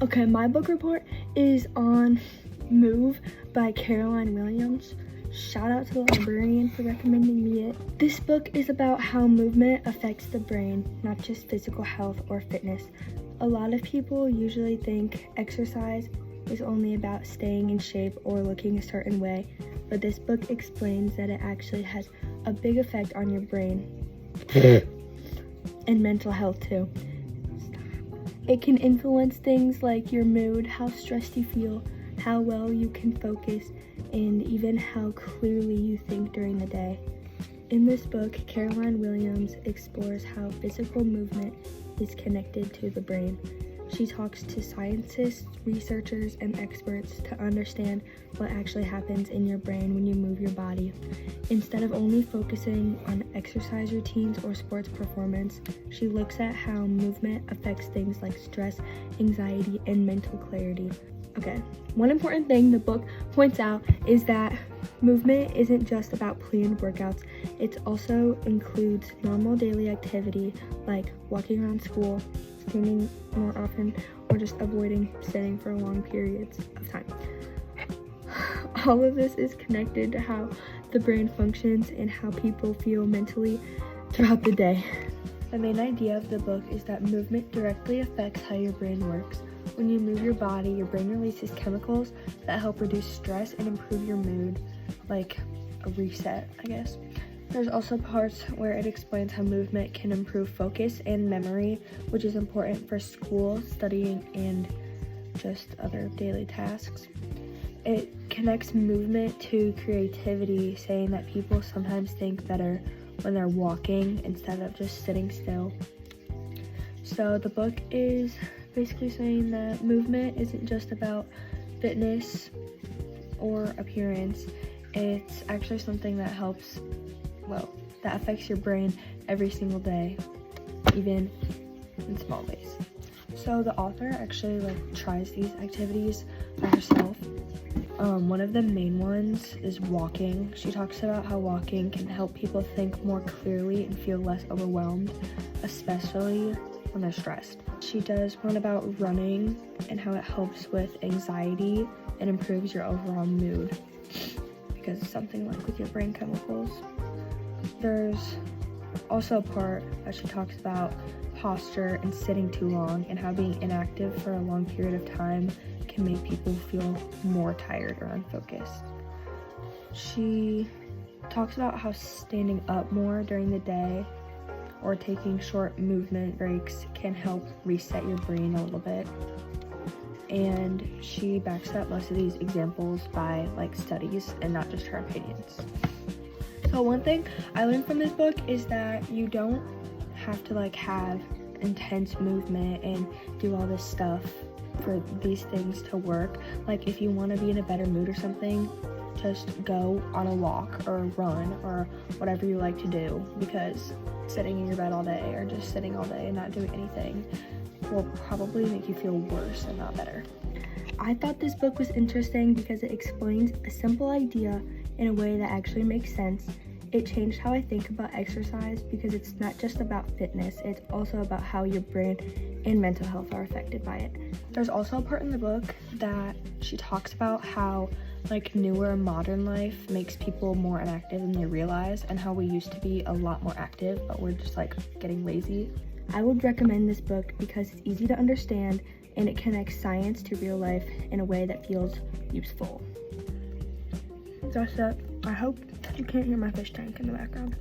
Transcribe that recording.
Okay, my book report is on Move by Caroline Williams. Shout out to the librarian for recommending me it. This book is about how movement affects the brain, not just physical health or fitness. A lot of people usually think exercise is only about staying in shape or looking a certain way, but this book explains that it actually has a big effect on your brain and mental health too. It can influence things like your mood, how stressed you feel, how well you can focus, and even how clearly you think during the day. In this book, Caroline Williams explores how physical movement is connected to the brain. She talks to scientists, researchers, and experts to understand what actually happens in your brain when you move your body. Instead of only focusing on exercise routines or sports performance, she looks at how movement affects things like stress, anxiety, and mental clarity. Okay, one important thing the book points out is that movement isn't just about planned workouts. It also includes normal daily activity like walking around school, standing more often, or just avoiding sitting for long periods of time. All of this is connected to how the brain functions and how people feel mentally throughout the day. The main idea of the book is that movement directly affects how your brain works. When you move your body, your brain releases chemicals that help reduce stress and improve your mood, like a reset, I guess. There's also parts where it explains how movement can improve focus and memory, which is important for school, studying, and just other daily tasks. It connects movement to creativity, saying that people sometimes think better when they're walking instead of just sitting still. So the book is basically saying that movement isn't just about fitness or appearance. It's actually something that helps, that affects your brain every single day, even in small ways. So the author actually tries these activities by herself. One of the main ones is walking. She talks about how walking can help people think more clearly and feel less overwhelmed, especially when they're stressed. She does one about running and how it helps with anxiety and improves your overall mood, because it's something like with your brain chemicals. There's also a part that she talks about posture and sitting too long and how being inactive for a long period of time can make people feel more tired or unfocused. She talks about how standing up more during the day or taking short movement breaks can help reset your brain a little bit. And she backs up most of these examples by studies and not just her opinions. So one thing I learned from this book is that you don't have to have intense movement and do all this stuff for these things to work. If you want to be in a better mood or something, just go on a walk or run or whatever you like to do, because sitting in your bed all day or just sitting all day and not doing anything will probably make you feel worse and not better. I thought this book was interesting because it explains a simple idea in a way that actually makes sense. It changed how I think about exercise because it's not just about fitness, it's also about how your brain and mental health are affected by it. There's also a part in the book that she talks about how newer modern life makes people more inactive than they realize, and how we used to be a lot more active, but we're just getting lazy. I would recommend this book because it's easy to understand and it connects science to real life in a way that feels useful. That's it. I hope you can't hear my fish tank in the background.